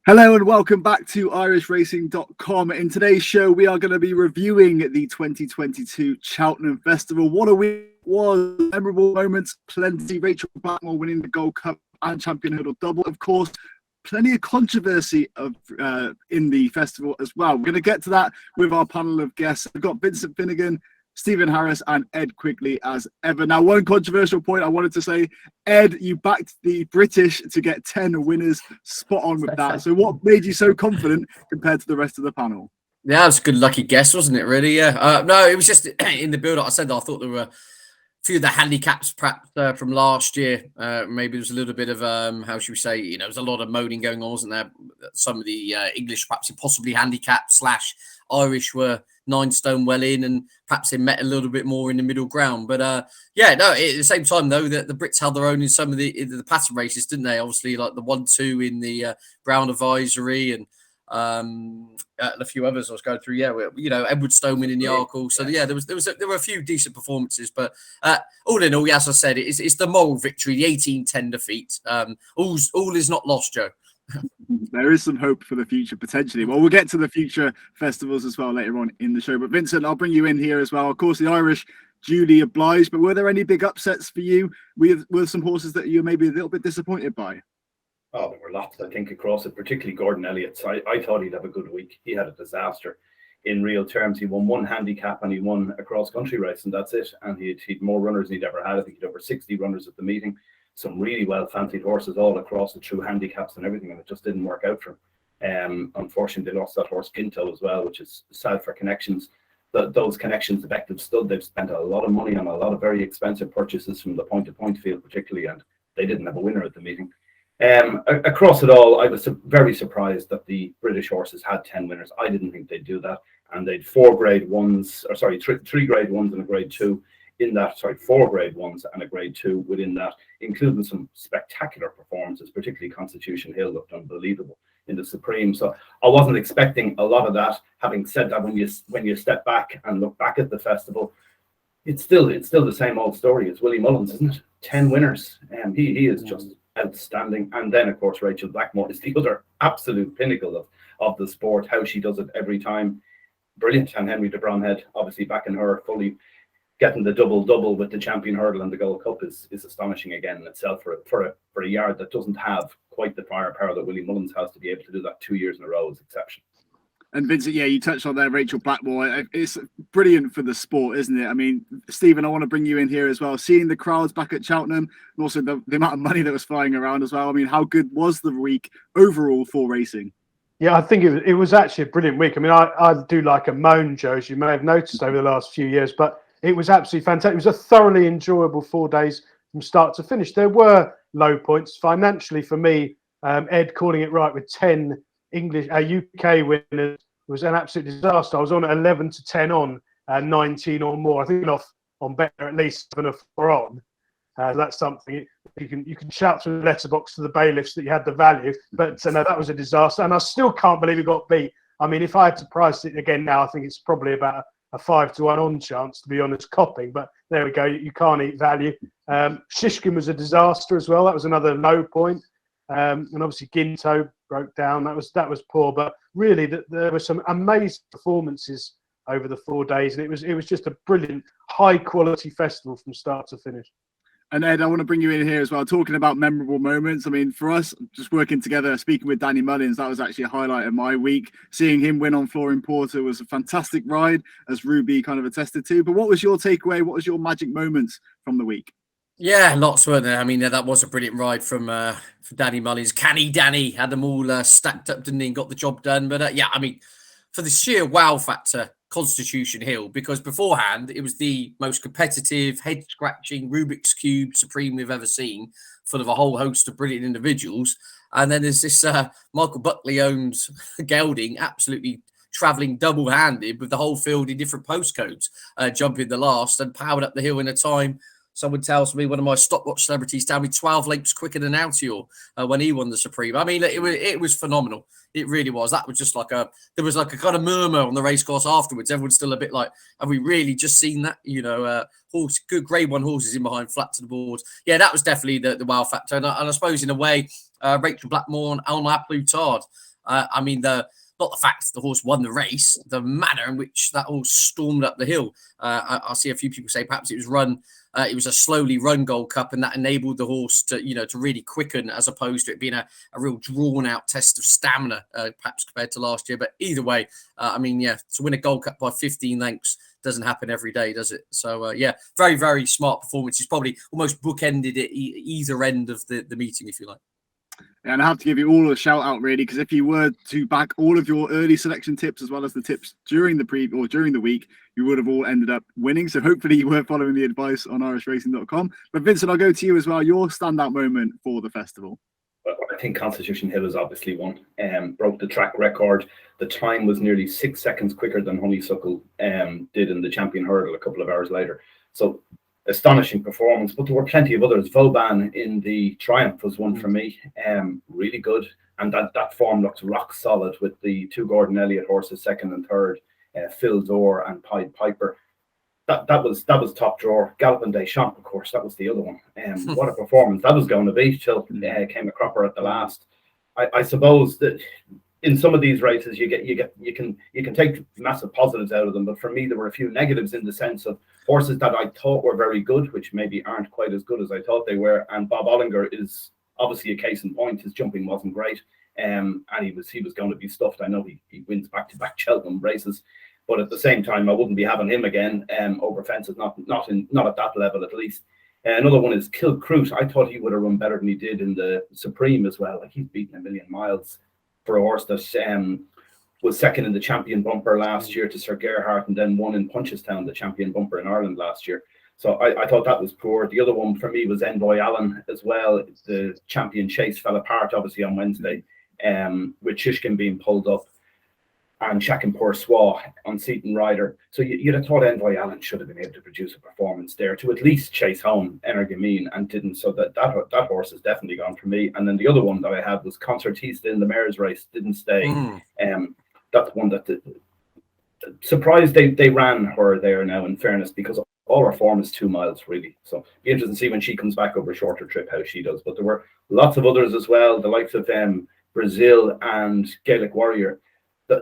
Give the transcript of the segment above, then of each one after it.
Hello and welcome back to irishracing.com. In today's show, we are going to be reviewing the 2022 Cheltenham Festival. What a week it was. Memorable moments, plenty. Rachel Blackmore winning the Gold Cup and Champion Hurdle double. Of course, plenty of controversy in the festival as well. We're going to get to that with our panel of guests. We've got Vincent Finegan, Stephen Harris and Ed Quigley as ever. Now, one controversial point I wanted to say, Ed, you backed the British to get 10 winners, spot on with that. So what made you so confident compared to the rest of the panel? Yeah, that was a good lucky guess, wasn't it, really? Yeah. No, it was just in the build-up. I said that I thought there were a few of the handicaps perhaps from last year. Maybe there was a little bit of, how should we say, there was a lot of moaning going on, wasn't there? Some of the English perhaps possibly handicapped / Irish were 9 stone well in, and perhaps they met a little bit more in the middle ground. But at the same time though, the Brits held their own in some of the pattern races, didn't they? Obviously, like the 1-2 in the Brown Advisory and a few others I was going through. Yeah, Edward Stone winning the Arkle. So there were a few decent performances, but all in all, as I said, it's the moral victory, the 18-10 defeat. All is not lost, Joe. There is some hope for the future, potentially. Well, we'll get to the future festivals as well later on in the show. But Vincent, I'll bring you in here as well. Of course, the Irish duly obliged, but were there any big upsets for you? Were some horses that you maybe a little bit disappointed by? Oh, there were lots, I think, across it, particularly Gordon Elliott. So I thought he'd have a good week. He had a disaster in real terms. He won one handicap and he won a cross-country race, and that's it. And he'd more runners than he'd ever had. I think he'd over 60 runners at the meeting. Some really well-fancied horses all across it through handicaps and everything, and it just didn't work out for him. Unfortunately, they lost that horse Ginto as well, which is sad for Connections. Those Connections, Effective Stud, they've spent a lot of money on a lot of very expensive purchases from the point-to-point field particularly, and they didn't have a winner at the meeting. Across it all, I was very surprised that the British horses had 10 winners. I didn't think they'd do that, and they'd 3 grade 1s and a grade 2 in that, 4 grade 1s and a grade 2 within that, including some spectacular performances, particularly Constitution Hill looked unbelievable in the Supreme. So I wasn't expecting a lot of that. Having said that, when you step back and look back at the festival, it's still the same old story. It's Willie Mullins, isn't it? 10 winners, and he is just outstanding. And then of course Rachel Blackmore is the other absolute pinnacle of the sport. How she does it every time, brilliant. And Henry de Bromhead obviously backing her fully, getting the double with the Champion Hurdle and the Gold Cup is astonishing again in itself for a yard that doesn't have quite the firepower that Willie Mullins has. To be able to do that 2 years in a row is exceptional. And Vincent, you touched on there, Rachel Blackmore. It's brilliant for the sport, isn't it? I mean, Stephen, I want to bring you in here as well. Seeing the crowds back at Cheltenham, and also the amount of money that was flying around as well. I mean, how good was the week overall for racing? Yeah, I think it was actually a brilliant week. I mean, I do like a moan, Joe, as you may have noticed over the last few years, but it was absolutely fantastic. It was a thoroughly enjoyable 4 days from start to finish. There were low points financially for me. Ed calling it right with 10 UK winners was an absolute disaster. I was on at 11 to 10 on 19 or more. I think off on better at least 7 or 4 on. That's something you can shout through the letterbox to the bailiffs that you had the value. But no, that was a disaster, and I still can't believe it got beat. I mean, if I had to price it again now, I think it's probably about a 5 to 1 on chance, to be honest, copying. But there we go. You can't eat value. Shishkin was a disaster as well. That was another low point. And obviously Ginto broke down. That was poor. But really, there were some amazing performances over the 4 days, and it was just a brilliant, high quality festival from start to finish. And Ed, I want to bring you in here as well, talking about memorable moments. I mean, for us, just working together, speaking with Danny Mullins, that was actually a highlight of my week. Seeing him win on Flooring Porter was a fantastic ride, as Ruby kind of attested to. But what was your takeaway? What was your magic moments from the week? Yeah, lots weren't there. I mean, that was a brilliant ride from Danny Mullins. Canny Danny had them all stacked up, didn't he, and got the job done. But I mean, for the sheer wow factor, Constitution Hill, because beforehand it was the most competitive, head-scratching Rubik's Cube Supreme we've ever seen, full of a whole host of brilliant individuals. And then there's this Michael Buckley-owned gelding, absolutely travelling double-handed with the whole field in different postcodes, jumping the last and powered up the hill in a time. Someone tells me one of my stopwatch celebrities down with 12 laps quicker than Altior when he won the Supreme. I mean, it was phenomenal. It really was. That was just there was like a kind of murmur on the racecourse afterwards. Everyone's still a bit like, have we really just seen that? Good grade 1 horses in behind, flat to the board. Yeah, that was definitely the wow factor. And I suppose in a way, Rachel Blackmore and Alma Plutard. I mean, not the fact the horse won the race, the manner in which that horse stormed up the hill. I see a few people say perhaps it was run. It was a slowly run Gold Cup, and that enabled the horse to, to really quicken, as opposed to it being a real drawn out test of stamina, perhaps compared to last year. But either way, I mean, yeah, to win a Gold Cup by 15 lengths doesn't happen every day, does it? So yeah, very, very smart performance. He's probably almost bookended it either end of the meeting, if you like. And I have to give you all a shout out, really, because if you were to back all of your early selection tips as well as the tips during the week, you would have all ended up winning. So hopefully you were following the advice on irishracing.com. But Vincent, I'll go to you as well. Your standout moment for the festival. Well, I think Constitution Hill is obviously one. Broke the track record. The time was nearly 6 seconds quicker than Honeysuckle did in the champion hurdle a couple of hours later. So astonishing performance, but there were plenty of others. Vauban in the Triumph was one for me. Really good, and that form looks rock solid with the two Gordon Elliott horses, second and third, Phil Dore and Pied Piper. That was top drawer. Gallopin Des Champs, of course, that was the other one. What a performance that was going to be till came a cropper at the last. I suppose that in some of these races you can take massive positives out of them, but for me there were a few negatives in the sense of horses that I thought were very good, which maybe aren't quite as good as I thought they were. And Bob Ollinger is obviously a case in point. His jumping wasn't great, and he was going to be stuffed. I know he wins back-to-back Cheltenham races, but at the same time I wouldn't be having him again over fences, not at that level at least. Another one is Kilcroot. I thought he would have run better than he did in the Supreme as well. Like, he's beaten 1,000,000 miles for a horse that was second in the champion bumper last year to Sir Gerhardt, and then won in Punchestown, the champion bumper in Ireland last year. So I thought that was poor. The other one for me was Envoy Allen as well. The champion chase fell apart, obviously, on Wednesday, with Shishkin being pulled up and Shakinpur Swa on Seaton Rider. So you'd have thought Envoy Allen should have been able to produce a performance there to at least chase home Energamine, and didn't. So that horse is definitely gone for me. And then the other one that I had was Concertista in the mare's race, didn't stay. That's one that surprised they ran her there now, in fairness, because all her form is 2 miles really. So be interesting to see when she comes back over a shorter trip how she does. But there were lots of others as well, the likes of Brazil and Gaelic Warrior.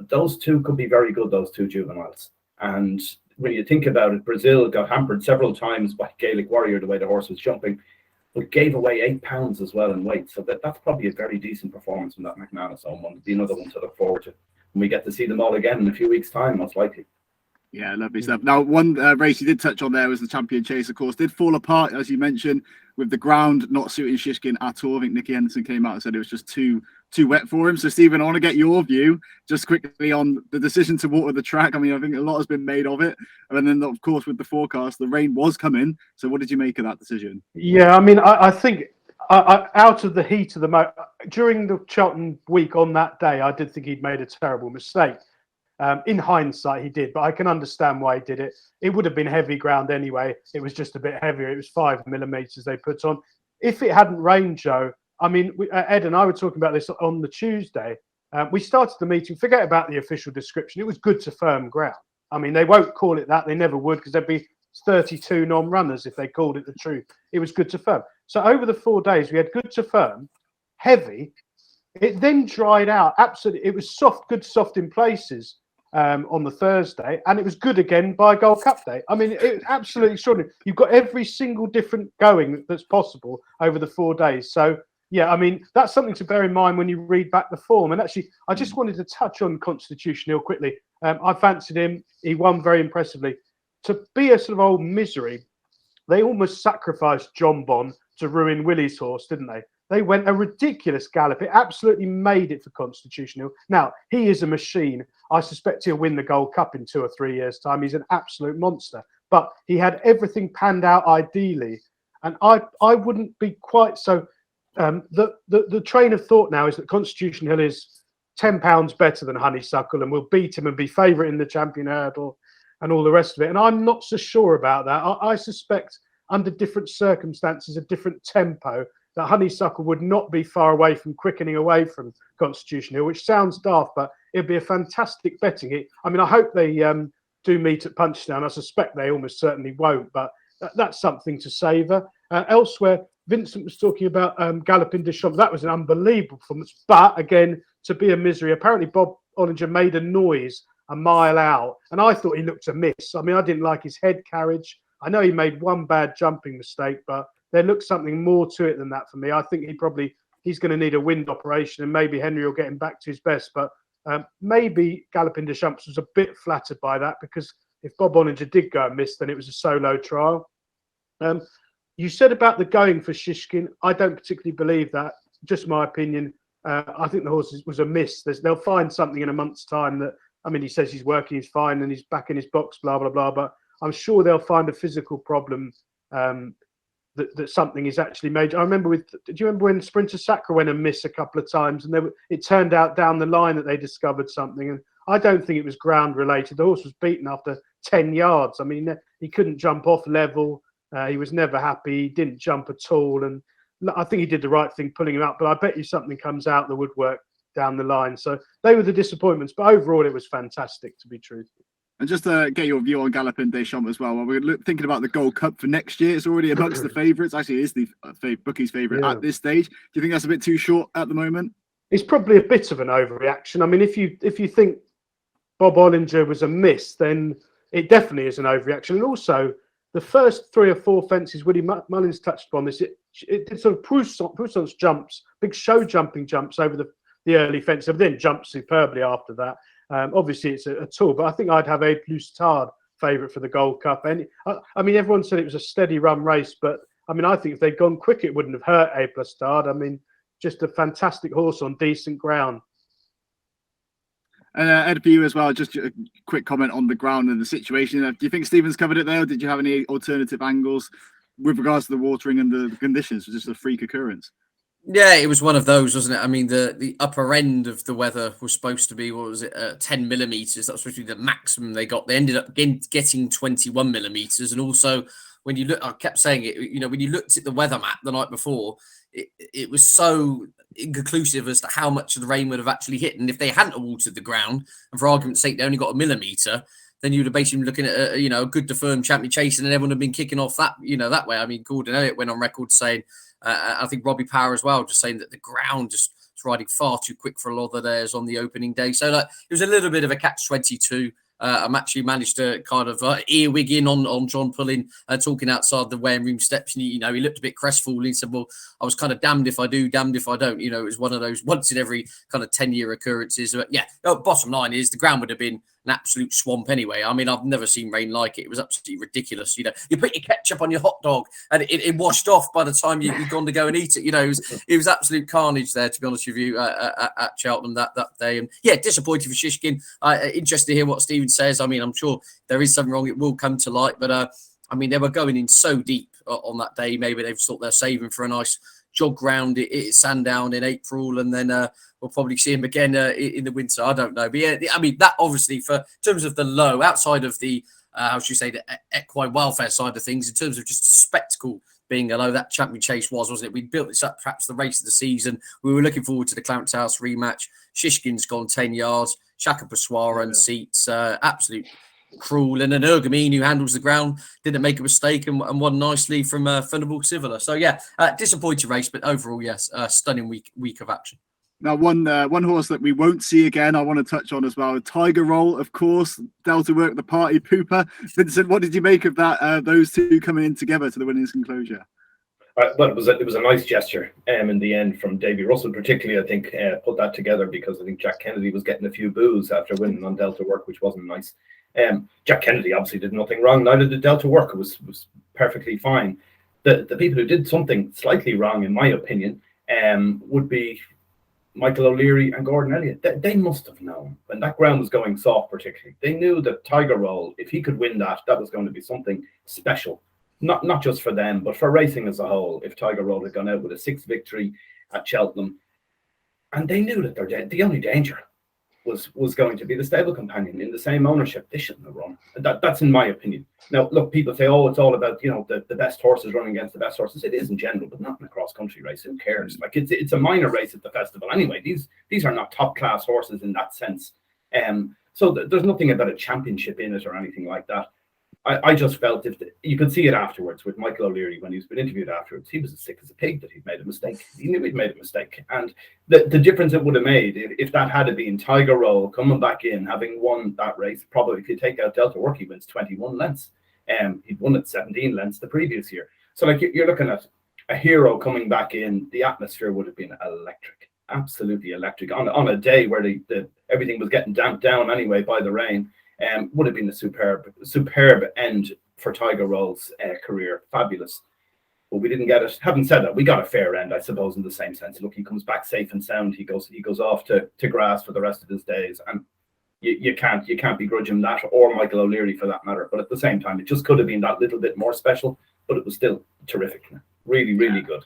Those two could be very good, those two juveniles. And when you think about it, Brazil got hampered several times by Gaelic Warrior, the way the horse was jumping, but gave away 8 pounds as well in weight. So that's probably a very decent performance from that McManus own one. It'll be another one to look forward to. And we get to see them all again in a few weeks' time, most likely. Yeah, lovely stuff. Now, one race you did touch on there was the Champion Chase, of course, did fall apart, as you mentioned, with the ground not suiting Shishkin at all. I think Nicky Henderson came out and said it was just too wet for him. So, Stephen, I want to get your view just quickly on the decision to water the track. I mean, I think a lot has been made of it. And then, of course, with the forecast, the rain was coming. So what did you make of that decision? Yeah, I mean, I think out of the heat of the moment, during the Cheltenham week on that day, I did think he'd made a terrible mistake. In hindsight, he did, but I can understand why he did it. It would have been heavy ground anyway. It was just a bit heavier. It was 5 millimeters they put on. If it hadn't rained, Joe, I mean, Ed and I were talking about this on the Tuesday. We started the meeting, forget about the official description. It was good to firm ground. I mean, they won't call it that. They never would, because there'd be 32 non-runners if they called it the truth. It was good to firm. So over the 4 days, we had good to firm, heavy. It then dried out. Absolutely. It was soft, good soft in places. On the Thursday, and it was good again by Gold Cup day. I mean, it was absolutely extraordinary. You've got every single different going that's possible over the 4 days. So, yeah, I mean, that's something to bear in mind when you read back the form. And actually, I just wanted to touch on Constitution Hill quickly. I fancied him. He won very impressively. To be a sort of old misery, they almost sacrificed John Bon to ruin Willie's horse, didn't they? They went a ridiculous gallop. It absolutely made it for Constitution Hill. Now, he is a machine. I suspect he'll win the Gold Cup in 2 or 3 years' time. He's an absolute monster. But he had everything panned out ideally. And I wouldn't be quite so... The train of thought now is that Constitution Hill is £10 better than Honeysuckle and will beat him and be favourite in the champion hurdle and all the rest of it. And I'm not so sure about that. I suspect under different circumstances, a different tempo, that Honeysuckle would not be far away from quickening away from Constitution Hill, which sounds daft, but it'd be a fantastic betting. I mean, I hope they do meet at Punchestown. I suspect they almost certainly won't, but that's something to savour. Elsewhere, Vincent was talking about Galloping Deschamps. That was an unbelievable performance. But again, to be a misery. Apparently, Bob Ollinger made a noise a mile out, and I thought he looked a miss. I mean, I didn't like his head carriage. I know he made one bad jumping mistake, but there looks something more to it than that for me. I think he's going to need a wind operation, and maybe Henry will get him back to his best. But maybe Galloping Deschamps was a bit flattered by that, because if Bob Ollinger did go and miss, then it was a solo trial. You said about the going for Shishkin. I don't particularly believe that. Just my opinion. I think the horse was a miss. They'll find something in a month's time that, I mean, he says he's working, he's fine, and he's back in his box, blah, blah, blah. But I'm sure they'll find a physical problem that something is actually major. I remember do you remember when Sprinter Saguerr went and missed a couple of times, and it turned out down the line that they discovered something. And I don't think it was ground related. The horse was beaten after 10 yards. I mean, he couldn't jump off level. He was never happy. He didn't jump at all. And I think he did the right thing pulling him up, but I bet you something comes out the woodwork down the line. So they were the disappointments, but overall it was fantastic, to be truthful. And just to get your view on Galloping Deschamps as well, we're thinking about the Gold Cup for next year. It's already amongst the favourites. Actually, it is the bookies' favourite at this stage. Do you think that's a bit too short at the moment? It's probably a bit of an overreaction. I mean, if you think Bob Ollinger was a miss, then it definitely is an overreaction. And also, the first 3 or 4 fences, Willie Mullins touched upon this, it did sort of Pousson's jumps, big show jumping jumps over the early fence, but then jumped superbly after that. Obviously, it's a tour, but I think I'd have A Plus Tard favourite for the Gold Cup. And I mean, everyone said it was a steady run race, but I mean, I think if they'd gone quick, it wouldn't have hurt A Plus Tard. I mean, just a fantastic horse on decent ground. And Ed, for you as well, just a quick comment on the ground and the situation. Do you think Stephen's covered it there, or did you have any alternative angles with regards to the watering and the conditions? Was just a freak occurrence? Yeah, it was one of those, wasn't it? I mean, the upper end of the weather was supposed to be, 10 millimeters. That was supposed to be the maximum they got. They ended up getting 21 millimeters. And also, when you look, I kept saying it, you know, when you looked at the weather map the night before, it was so inconclusive as to how much of the rain would have actually hit. And if they hadn't watered the ground, and for argument's sake, they only got a millimeter, then you'd have basically been looking at a good to firm champion chasing, and everyone had been kicking off that way. I mean, Gordon Elliott went on record saying, I think Robbie Power as well, just saying that the ground just was riding far too quick for a lot of theirs on the opening day. So it was a little bit of a catch-22. I'm actually managed to kind of earwig in on John Pullen talking outside the weighing room steps, and he looked a bit crestfallen. He said, "Well, I was kind of damned if I do, damned if I don't." You know, it was one of those once in every kind of 10-year occurrences. But yeah, bottom line is the ground would have been an absolute swamp anyway. I mean, I've never seen rain like it. It was absolutely ridiculous. You know, you put your ketchup on your hot dog and it washed off by the time you'd gone to go and eat it. You know, it was absolute carnage there, to be honest with you, at Cheltenham that day. And yeah, disappointed for Shishkin. Interested to hear what Stephen says. I mean, I'm sure there is something wrong. It will come to light. But I mean, they were going in so deep on that day. Maybe they've thought they're saving for a nice jog round at Sandown in April, and then we'll probably see him again in the winter. I don't know. But yeah, I mean, that obviously, for in terms of the low, outside of the, how should you say, the equine welfare side of things, in terms of just spectacle being a low, that champion chase wasn't it? We built this up, perhaps the race of the season. We were looking forward to the Clarence House rematch. Shishkin's gone 10 yards. Shaka Paswara and seats, absolute cruel. And then Ergamine, who handles the ground, didn't make a mistake and won nicely from Thunderbolt Sivilla. So yeah, disappointing race, but overall, yes, stunning week of action. Now, one horse that we won't see again, I want to touch on as well. Tiger Roll, of course, Delta Work, the party pooper. Vincent, what did you make of that? Those two coming in together to the winners' enclosure. Well, it was a nice gesture in the end from Davy Russell, particularly. I think put that together because I think Jack Kennedy was getting a few boos after winning on Delta Work, which wasn't nice. Jack Kennedy obviously did nothing wrong. Neither did Delta Work. It was perfectly fine. The people who did something slightly wrong, in my opinion, would be Michael O'Leary and Gordon Elliott. They must have known when that ground was going soft, particularly. They knew that Tiger Roll, if he could win that was going to be something special. Not just for them, but for racing as a whole. If Tiger Roll had gone out with a 6th victory at Cheltenham, and they knew that the only danger was going to be the stable companion in the same ownership, they shouldn't have run. That's in my opinion. Now, look, people say, "Oh, it's all about the best horses running against the best horses." It is in general, but not in a cross country race. Who cares? Like it's a minor race at the festival anyway. These are not top class horses in that sense. So there's nothing about a championship in it or anything like that. I just felt you could see it afterwards with Michael O'Leary when he's been interviewed afterwards. He was as sick as a pig that he'd made a mistake. He knew he'd made a mistake, and the difference it would have made if that had been Tiger Roll coming back in, having won that race. Probably if you take out Delta Work, he wins 21 lengths. He'd won at 17 lengths the previous year. So like you're looking at a hero coming back in. The atmosphere would have been electric, absolutely electric on a day where everything was getting damped down anyway by the rain. Would have been a superb end for Tiger Roll's career. Fabulous. But we didn't get it. Having said that, we got a fair end, I suppose, in the same sense. Look, he comes back safe and sound. He goes off to grass for the rest of his days. And you can't begrudge him that, or Michael O'Leary for that matter. But at the same time, it just could have been that little bit more special, but it was still terrific. Really, really good.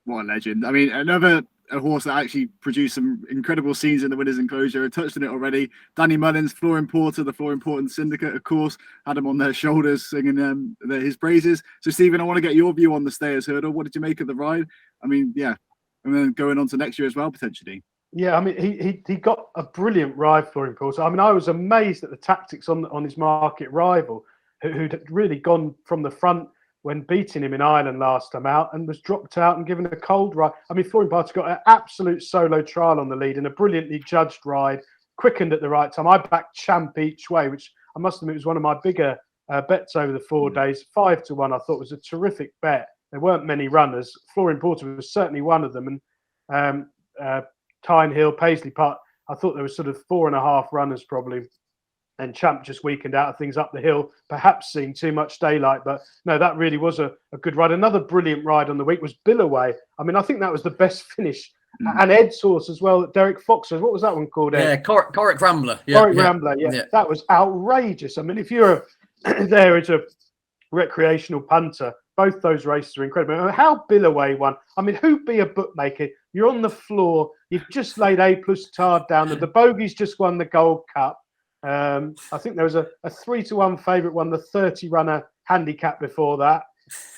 What a legend. I mean, a horse that actually produced some incredible scenes in the Winners' Enclosure. I touched on it already. Danny Mullins, Flooring Porter, the Flooring Porter Syndicate, of course, had him on their shoulders singing his praises. So, Stephen, I want to get your view on the Stayers Hurdle. What did you make of the ride? I mean, yeah, and then going on to next year as well, potentially. Yeah, I mean, he got a brilliant ride, Flooring Porter. I mean, I was amazed at the tactics on his market rival, who'd really gone from the front when beating him in Ireland last time out and was dropped out and given a cold ride. I mean, Flooring Porter got an absolute solo trial on the lead and a brilliantly judged ride, quickened at the right time. I backed Champ each way, which I must admit was one of my bigger bets over the 4 days. 5-1, I thought was a terrific bet. There weren't many runners. Flooring Porter was certainly one of them. And Tyne Hill, Paisley Park, I thought there was sort of 4.5 runners probably. And Champ just weakened out of things up the hill, perhaps seeing too much daylight. But no, that really was a good ride. Another brilliant ride on the week was Billaway. I mean, I think that was the best finish. And Ed's horse as well, Derek Fox's. What was that one called, Ed? Yeah, Corrick Rambler. Corrick Rambler, yeah. That was outrageous. I mean, if you're there as a recreational punter, both those races are incredible. How Billaway won. I mean, who'd be a bookmaker? You're on the floor. You've just laid A+ Tard down. And the bogies just won the Gold Cup. I think there was a 3-1 favourite won the 30-runner handicap before that,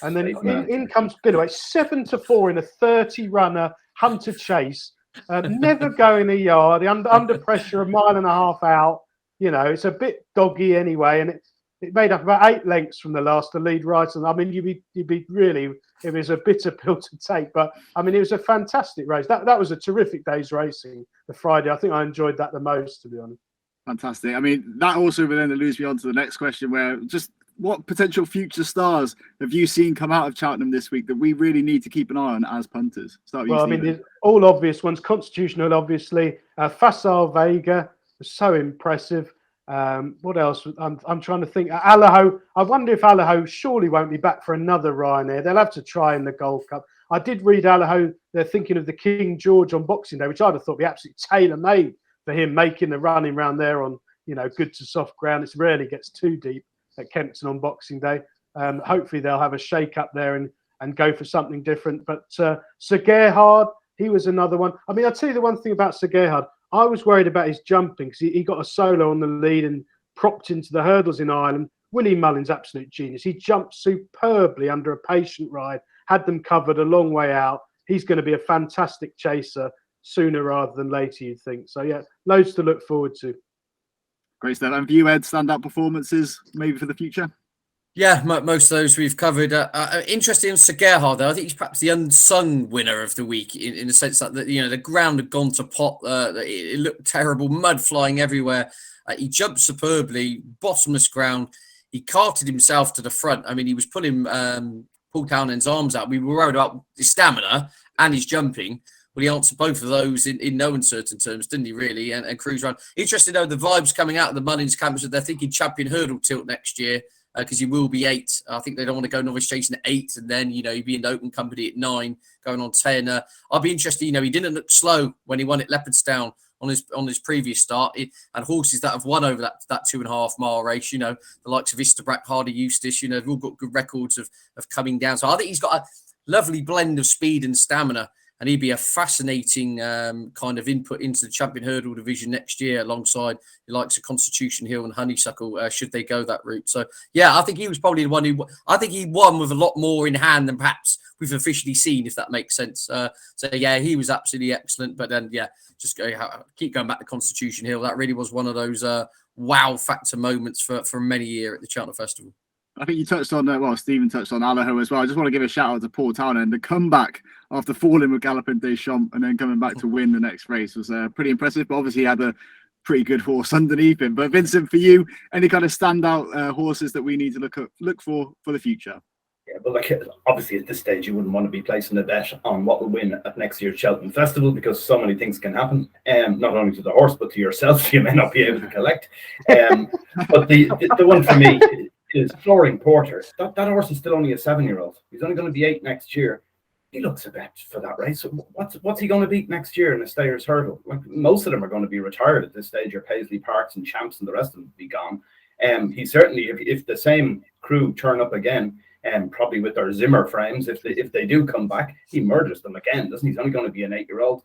and then in comes Billaway 7-4 in a 30-runner hunter chase, never going a yard, under pressure, 1.5 miles out. You know, it's a bit doggy anyway, and it made up about 8 lengths from the last to lead right. And I mean, you'd be really, it was a bitter pill to take, but I mean, it was a fantastic race. That was a terrific day's racing. The Friday, I think I enjoyed that the most, to be honest. Fantastic. I mean, that also then alludes me on to the next question, where just what potential future stars have you seen come out of Cheltenham this week that we really need to keep an eye on as punters? Well, I mean, all obvious ones. Constitutional, obviously. Facile Vega was so impressive. What else? I'm trying to think. Allaho. I wonder if Allaho surely won't be back for another Ryanair. They'll have to try in the Gold Cup. I did read Allaho. They're thinking of the King George on Boxing Day, which I'd have thought be absolutely tailor-made for him, making the running round there on, good to soft ground. It rarely gets too deep at Kempton on Boxing Day. Hopefully they'll have a shake up there and go for something different. But Saguerr, he was another one. I mean, I'll tell you the one thing about Saguerr. I was worried about his jumping because he got a solo on the lead and propped into the hurdles in Ireland. Willie Mullins, absolute genius. He jumped superbly under a patient ride, had them covered a long way out. He's going to be a fantastic chaser sooner rather than later, you'd think. So, yeah, loads to look forward to. Great stuff. And for you, Ed, standout performances maybe for the future? Yeah, most of those we've covered. Interesting in Saguerr, though. I think he's perhaps the unsung winner of the week in the sense that the ground had gone to pot. It looked terrible, mud flying everywhere. He jumped superbly, bottomless ground. He carted himself to the front. I mean, he was pulling Paul Townend's arms out. We were worried about his stamina and his jumping. Well, he answered both of those in no uncertain terms, didn't he, really? And cruise around. Interesting, though, the vibes coming out of the Mullins camp is that they're thinking champion hurdle tilt next year because he will be 8. I think they don't want to go novice chasing at 8 and then, he'd be in the open company at 9, going on 10. I'll be interested, he didn't look slow when he won at Leopardstown on his previous start. And horses that have won over that 2.5 mile race, the likes of Istabrack, Hardy Eustace, they've all got good records of coming down. So I think he's got a lovely blend of speed and stamina. And he'd be a fascinating kind of input into the champion hurdle division next year alongside the likes of Constitution Hill and Honeysuckle, should they go that route. So, yeah, I think he was probably the one I think he won with a lot more in hand than perhaps we've officially seen, if that makes sense. So, yeah, he was absolutely excellent. But then, yeah, just keep going back to Constitution Hill. That really was one of those wow factor moments for many a year at the Cheltenham Festival. I think you touched on, Stephen touched on Allaho as well. I just want to give a shout out to Paul Towner, and the comeback after falling with Galopin Des Champs and then coming back to win the next race was pretty impressive. But obviously, he had a pretty good horse underneath him. But Vincent, for you, any kind of standout horses that we need to look for the future? Yeah, but like obviously at this stage you wouldn't want to be placing a bet on what will win at next year's Cheltenham Festival because so many things can happen. Not only to the horse but to yourself, you may not be able to collect. But the one for me is Flooring Porter. That horse is still only a 7-year-old. He's only going to be 8 next year. He looks a bet for that race. What's he going to beat next year in a Stayers Hurdle? Like most of them are going to be retired at this stage, or Paisley Parks and Champs, and the rest of them will be gone. He certainly, if the same crew turn up again. Probably with their Zimmer frames, if they do come back, he murders them again, doesn't he? He's only going to be an 8-year-old.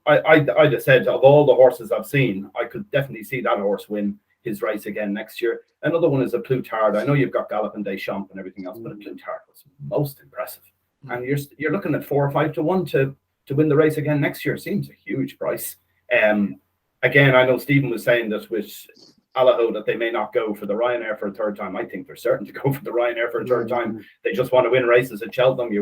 I just said of all the horses I've seen, I could definitely see that horse win his race again next year. Another one is a Plutard. I know you've got Galopin Des Champs and everything else, but a Plutard was most impressive. And you're looking at 4 or 5 to 1 to win the race again next year. Seems a huge price. Again, I know Stephen was saying that with Allaho that they may not go for the Ryanair for a third time. I think they're certain to go for the Ryanair for a third time. They just want to win races at Cheltenham.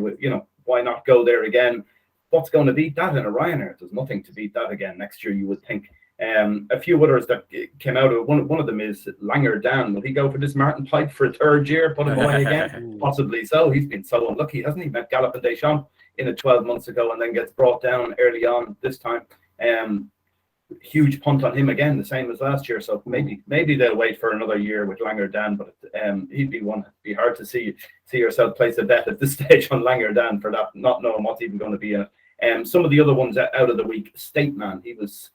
Why not go there again? What's going to beat that in a Ryanair? There's nothing to beat that again next year, you would think. A few others that came out of one of them is Langer Dan. Will he go for this Martin Pipe for a third year? Put him away again? Possibly so. He's been so unlucky, hasn't he? Met Galopin Des Champs in a 12 months ago and then gets brought down early on this time. Huge punt on him again, the same as last year. So maybe they'll wait for another year with Langer Dan, but he'd be one. It'd be hard to see yourself place a bet at this stage on Langer Dan for that, not knowing what's even going to be in it. Some of the other ones out of the week, State Man, he was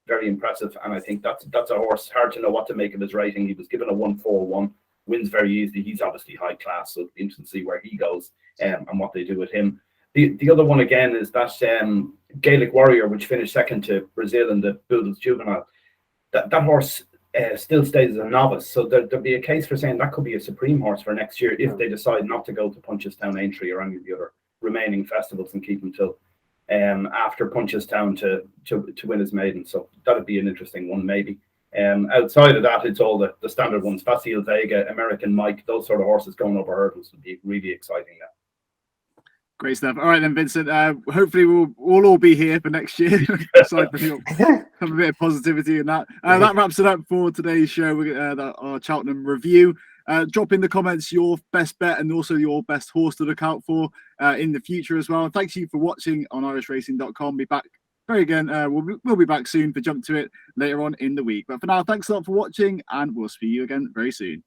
very impressive, and I think that's a horse. Hard to know what to make of his rating. He was given a 141, wins very easily. He's obviously high class, so it's interesting to see where he goes and what they do with him. The other one again is that Gaelic Warrior, which finished second to Brazil in the Boodles Juvenile. That horse still stays as a novice, so there'll be a case for saying that could be a supreme horse for next year if they decide not to go to Punchestown Aintree or any of the other remaining festivals and keep him till after Punchestown to win his maiden. So that'd be an interesting one maybe. Outside of that, it's all the standard ones: Facile Vega, American Mike, those sort of horses going over hurdles would be really exciting now. Great stuff. All right then, Vincent. Hopefully we'll all be here for next year. Aside from have a bit of positivity in that. That wraps it up for today's show. Our Cheltenham review. Drop in the comments your best bet and also your best horse to look out for in the future as well. Thanks you for watching on irishracing.com. Be back very again. We'll be back soon for Jump to It later on in the week. But for now, thanks a lot for watching, and we'll see you again very soon.